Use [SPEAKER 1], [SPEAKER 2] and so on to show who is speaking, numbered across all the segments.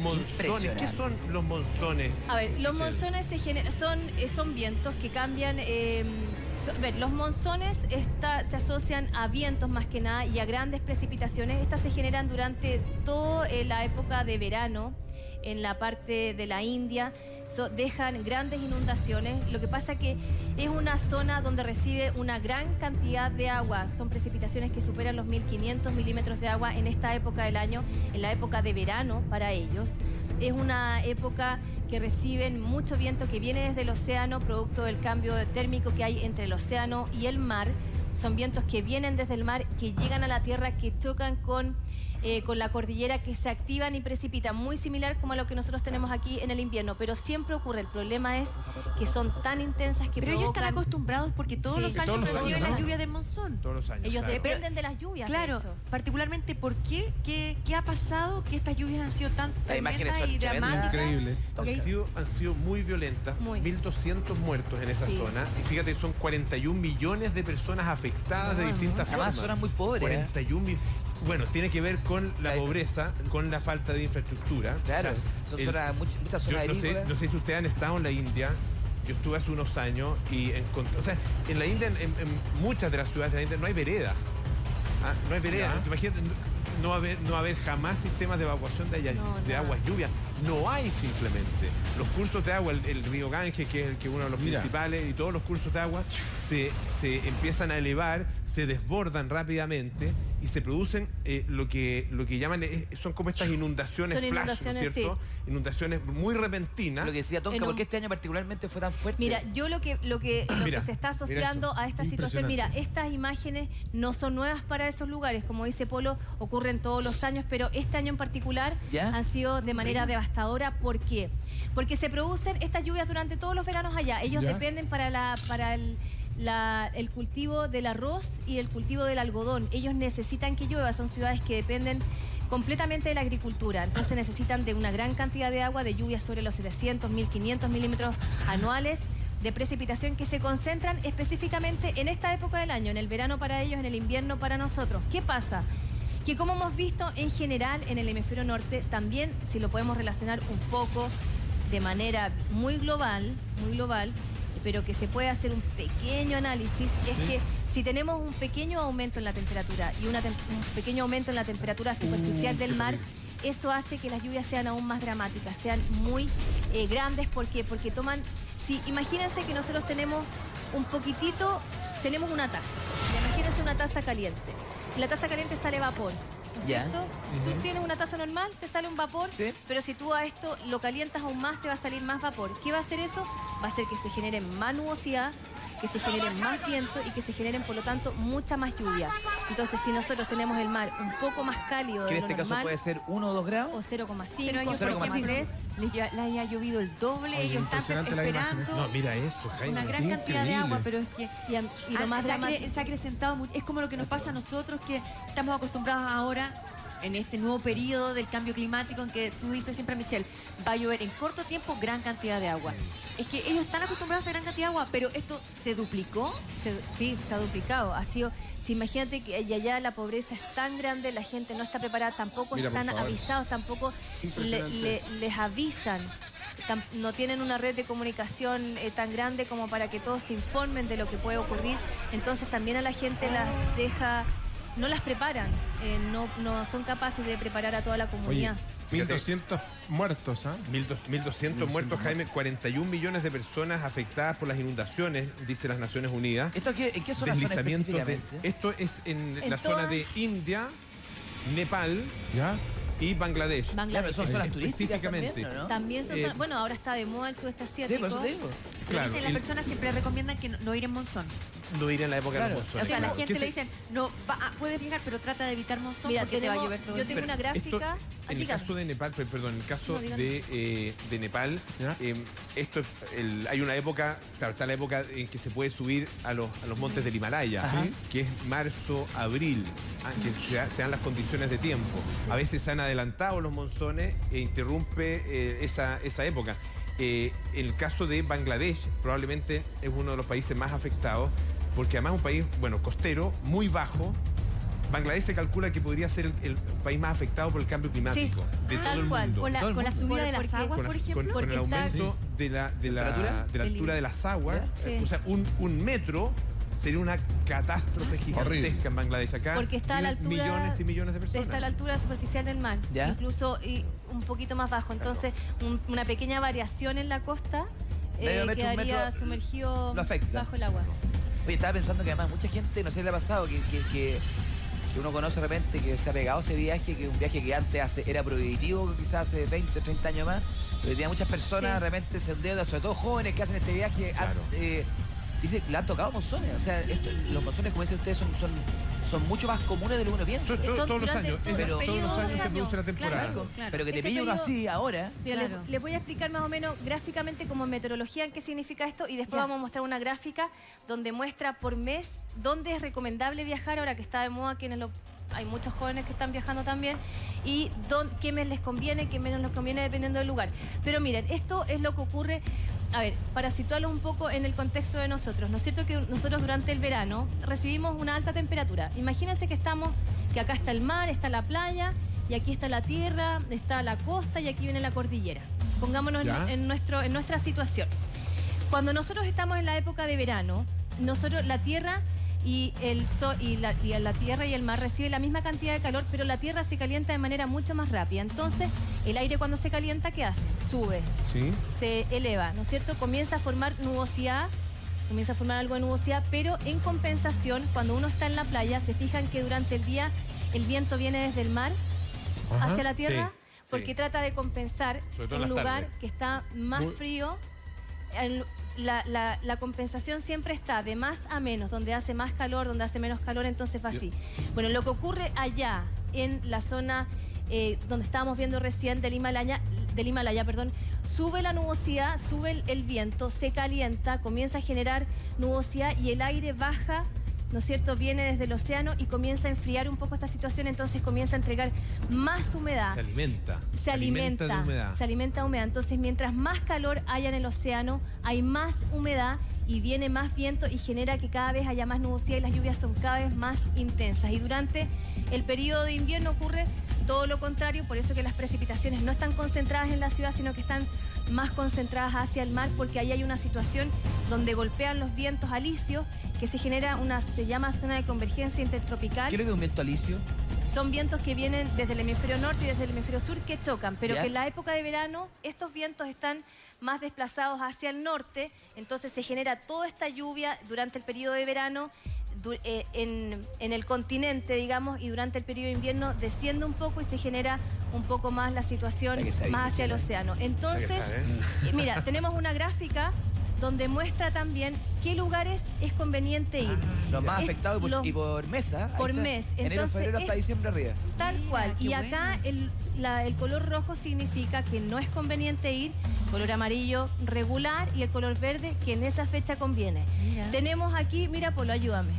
[SPEAKER 1] monzones. ¿Qué son los monzones?
[SPEAKER 2] A ver, los monzones son vientos que cambian. Los monzones se asocian a vientos más que nada y a grandes precipitaciones. Estas se generan durante toda la época de verano en la parte de la India. Dejan grandes inundaciones. Lo que pasa que es una zona donde recibe una gran cantidad de agua. Son precipitaciones que superan los 1500 milímetros de agua en esta época del año, en la época de verano para ellos. Es una época que reciben mucho viento que viene desde el océano, producto del cambio térmico que hay entre el océano y el mar. Son vientos que vienen desde el mar, que llegan a la tierra, que chocan con la cordillera, que se activan y precipitan, muy similar como a lo que nosotros tenemos aquí en el invierno, pero siempre ocurre. El problema es que son tan intensas que
[SPEAKER 3] pero
[SPEAKER 2] provocan...
[SPEAKER 3] ellos están acostumbrados porque todos los años reciben la lluvia del monzón.
[SPEAKER 1] Todos los años.
[SPEAKER 2] Ellos dependen de las lluvias.
[SPEAKER 3] Claro, particularmente, ¿por qué? ¿Qué ha pasado que estas lluvias han sido tan tremendas y dramáticas?
[SPEAKER 4] Increíbles.
[SPEAKER 1] Han sido muy violentas, 1.200 muertos en esa zona. Y fíjate, son 41 millones de personas afectadas de distintas formas.
[SPEAKER 5] Además, zonas muy pobres.
[SPEAKER 1] 41 millones. Bueno, tiene que ver con la pobreza, con la falta de infraestructura.
[SPEAKER 5] Claro,
[SPEAKER 1] o sea,
[SPEAKER 5] muchas zonas agrícolas.
[SPEAKER 1] No sé si ustedes han estado en la India. Yo estuve hace unos años y encontré... O sea, en la India, en muchas de las ciudades de la India no hay vereda. No hay vereda. Imagínate, no va a haber jamás sistemas de evacuación de aguas lluvias. No hay simplemente. Los cursos de agua, el río Ganges, que es uno de los principales, y todos los cursos de agua se empiezan a elevar, se desbordan rápidamente y se producen lo que llaman, son como estas inundaciones flash, ¿no es cierto? Sí. Inundaciones muy repentinas.
[SPEAKER 5] Lo que decía Tonka, ¿por qué este año particularmente fue tan fuerte?
[SPEAKER 2] Mira, yo lo que se está asociando a esta situación, mira, estas imágenes no son nuevas para esos lugares, como dice Polo, ocurren todos los años, pero este año en particular han sido de manera devastadora. ¿Por qué? Porque se producen estas lluvias durante todos los veranos allá. Ellos dependen para el cultivo del arroz y el cultivo del algodón. Ellos necesitan que llueva, son ciudades que dependen completamente de la agricultura. Entonces necesitan de una gran cantidad de agua, de lluvias sobre los 700, 1500 milímetros anuales de precipitación que se concentran específicamente en esta época del año, en el verano para ellos, en el invierno para nosotros. ¿Qué pasa? Que como hemos visto en general en el hemisferio norte, también si lo podemos relacionar un poco de manera muy global, pero que se puede hacer un pequeño análisis, es que si tenemos un pequeño aumento en la temperatura y un pequeño aumento en la temperatura superficial del mar, eso hace que las lluvias sean aún más dramáticas, sean muy grandes. ¿Por qué? Porque imagínense que nosotros tenemos tenemos una taza. Imagínense una taza caliente. En la taza caliente sale vapor, ¿no es cierto? Tú tienes una taza normal, te sale un vapor, pero si tú a esto lo calientas aún más, te va a salir más vapor. ¿Qué va a hacer eso? Va a hacer que se genere más nubosidad, que se genere más viento y que se generen, por lo tanto, mucha más lluvia. Entonces, si nosotros tenemos el mar un poco más cálido de
[SPEAKER 5] que
[SPEAKER 2] lo
[SPEAKER 5] en este
[SPEAKER 2] normal,
[SPEAKER 5] caso puede ser 1 o 2 grados.
[SPEAKER 2] O 0,5,
[SPEAKER 3] pero ellos,
[SPEAKER 2] o 0,3.
[SPEAKER 3] les haya llovido el doble, ellos están esperando.
[SPEAKER 1] No, mira eso, Jaime.
[SPEAKER 3] Una gran cantidad de agua, pero es que
[SPEAKER 2] y lo más
[SPEAKER 3] se ha acrecentado mucho. Es como lo que nos pasa a nosotros, que estamos acostumbrados ahora, en este nuevo periodo del cambio climático, en que tú dices siempre, Michelle, va a llover en corto tiempo gran cantidad de agua. Es que ellos están acostumbrados a gran cantidad de agua, pero esto se duplicó.
[SPEAKER 2] Sí, se ha duplicado. Imagínate que allá la pobreza es tan grande, la gente no está preparada, tampoco están avisados, tampoco les avisan. No tienen una red de comunicación tan grande como para que todos se informen de lo que puede ocurrir. Entonces también a la gente no las preparan, no son capaces de preparar a toda la comunidad.
[SPEAKER 4] Oye, 1.200 muertos, ¿ah?
[SPEAKER 1] 1.200 muertos, Jaime. 41 millones de personas afectadas por las inundaciones, dice las Naciones Unidas.
[SPEAKER 5] ¿En qué zona son específicamente?
[SPEAKER 1] Esto es en la zona de India, Nepal y Bangladesh.
[SPEAKER 5] Claro, son zonas turísticas
[SPEAKER 1] específicamente.
[SPEAKER 5] también, ¿no?
[SPEAKER 2] También son bueno, ahora está de moda el sudeste asiático.
[SPEAKER 5] Sí, por eso te digo.
[SPEAKER 1] Claro,
[SPEAKER 3] Dicen, las personas siempre recomiendan que no ir en monzón.
[SPEAKER 1] No ir en la época de monzón.
[SPEAKER 3] O sea, la gente le dicen, puedes viajar, pero trata de evitar monzón.
[SPEAKER 2] Mira,
[SPEAKER 3] porque te va a llover todo
[SPEAKER 2] yo tengo una gráfica.
[SPEAKER 1] En el caso de Nepal, perdón, en el caso de Nepal, hay una época, está la época en que se puede subir a los montes del Himalaya, que es marzo, abril, que se dan las condiciones de tiempo. A veces se han adelantado los monzones e interrumpe esa época. En el caso de Bangladesh, probablemente es uno de los países más afectados, porque además es un país, costero, muy bajo, Bangladesh se calcula que podría ser el país más afectado por el cambio climático de todo el mundo.
[SPEAKER 3] Con la subida de las aguas, por ejemplo.
[SPEAKER 1] Con el aumento de la altura de las aguas. O sea, un metro sería una catástrofe gigantesca en Bangladesh. Acá
[SPEAKER 2] porque está a la altura,
[SPEAKER 1] millones y millones de personas.
[SPEAKER 2] Está a la altura superficial del mar, incluso un poquito más bajo. Entonces, una pequeña variación en la costa quedaría sumergido bajo el agua.
[SPEAKER 5] Oye, estaba pensando que además mucha gente, no sé si le ha pasado, que uno conoce de repente, que se ha pegado ese viaje, que un viaje que antes era prohibitivo, quizás hace 20, 30 años más, pero tenía muchas personas, de repente se hundieron, sobre todo jóvenes que hacen este viaje, dice, le han tocado monzones. O sea, los monzones, como dicen ustedes, son mucho más comunes de lo que uno piensa.
[SPEAKER 1] Todos los años. Todos los años se produce la temporada.
[SPEAKER 3] Claro.
[SPEAKER 5] Pero que te pille uno así ahora.
[SPEAKER 2] Mira, les voy a explicar más o menos gráficamente como meteorología en qué significa esto y después vamos a mostrar una gráfica donde muestra por mes dónde es recomendable viajar ahora que está de moda, hay muchos jóvenes que están viajando también, y qué mes les conviene, qué menos les conviene dependiendo del lugar. Pero miren, esto es lo que ocurre, a ver, para situarlo un poco en el contexto de nosotros, ¿no es cierto? Que nosotros durante el verano recibimos una alta temperatura. Imagínense que acá está el mar, está la playa, y aquí está la tierra, está la costa, y aquí viene la cordillera. Pongámonos en nuestra situación. Cuando nosotros estamos en la época de verano, la tierra y la tierra y el mar reciben la misma cantidad de calor, pero la tierra se calienta de manera mucho más rápida. Entonces, el aire cuando se calienta, ¿qué hace? Sube, se eleva, ¿no es cierto? Comienza a formar nubosidad, comienza a formar algo de nubosidad, pero en compensación, cuando uno está en la playa, se fijan que durante el día el viento viene desde el mar hacia la tierra, porque trata de compensar un lugar que está más frío. La compensación siempre está de más a menos, donde hace más calor, donde hace menos calor, entonces va así. Bueno, lo que ocurre allá en la zona donde estábamos viendo recién del Himalaya, sube la nubosidad, sube el viento, se calienta, comienza a generar nubosidad y el aire baja, ¿no es cierto? Viene desde el océano y comienza a enfriar un poco esta situación, entonces comienza a entregar más humedad. Se alimenta de humedad. Se alimenta de humedad. Entonces, mientras más calor haya en el océano, hay más humedad y viene más viento y genera que cada vez haya más nubosidad y las lluvias son cada vez más intensas. Y durante el periodo de invierno ocurre todo lo contrario, por eso que las precipitaciones no están concentradas en la ciudad, sino que están más concentradas hacia el mar, porque ahí hay una situación donde golpean los vientos alisios, que se llama zona de convergencia intertropical.
[SPEAKER 5] ¿Qué es lo que es un viento alisio?
[SPEAKER 2] Son vientos que vienen desde el hemisferio norte y desde el hemisferio sur que chocan, pero que en la época de verano estos vientos están más desplazados hacia el norte, entonces se genera toda esta lluvia durante el periodo de verano en el continente, digamos, y durante el periodo de invierno desciende un poco y se genera un poco más la situación más hacia el océano. Entonces, mira, tenemos una gráfica donde muestra también qué lugares es conveniente ir.
[SPEAKER 5] Los más afectados y por mes, ¿ah?
[SPEAKER 2] Por mes.
[SPEAKER 5] Enero, febrero hasta diciembre arriba.
[SPEAKER 2] Tal cual. Y acá el color rojo significa que no es conveniente ir, color amarillo regular, y el color verde que en esa fecha conviene. Tenemos aquí, mira, Polo, ayúdame.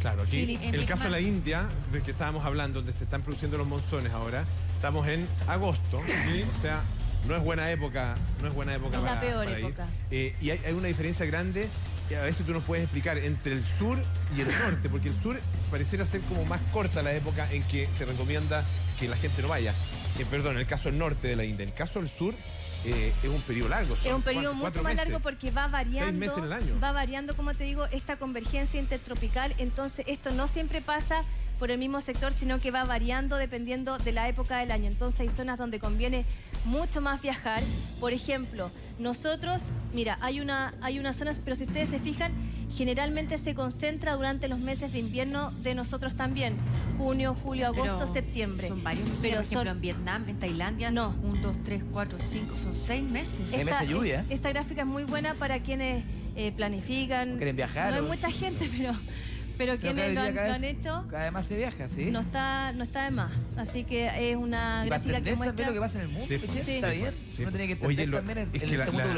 [SPEAKER 1] Claro, aquí el caso de la India, del que estábamos hablando, donde se están produciendo los monzones ahora, estamos en agosto, o sea, no es buena época
[SPEAKER 2] es la peor época.
[SPEAKER 1] Y hay una diferencia grande, a veces tú nos puedes explicar, entre el sur y el norte, porque el sur pareciera ser como más corta la época en que se recomienda que la gente no vaya. Perdón, el caso del norte de la India. El caso del sur es un periodo largo.
[SPEAKER 2] Es un periodo mucho más largo porque va variando.
[SPEAKER 1] 6 meses en el año.
[SPEAKER 2] Va variando, como te digo, esta convergencia intertropical. Entonces, esto no siempre pasa por el mismo sector, sino que va variando dependiendo de la época del año. Entonces, hay zonas donde conviene mucho más viajar. Por ejemplo, nosotros, mira, hay una zona, pero si ustedes se fijan, generalmente se concentra durante los meses de invierno de nosotros también. Junio, julio, agosto, septiembre.
[SPEAKER 3] Son varios. Pero por ejemplo, en Vietnam, en Tailandia,
[SPEAKER 2] no.
[SPEAKER 3] 1, 2, 3, 4, 5, son 6 meses.
[SPEAKER 5] 6 meses de lluvia.
[SPEAKER 2] Esta gráfica es muy buena para quienes planifican.
[SPEAKER 5] ¿Quieren viajar?
[SPEAKER 2] No hay mucha gente, pero quienes lo han hecho.
[SPEAKER 5] Cada vez más se viaja, ¿sí?
[SPEAKER 2] No está de más. Así que es una gráfica que muestra
[SPEAKER 5] también lo que pasa en el mundo.
[SPEAKER 1] Sí.
[SPEAKER 5] Está bien. Uno tiene que entender también en este mundo global.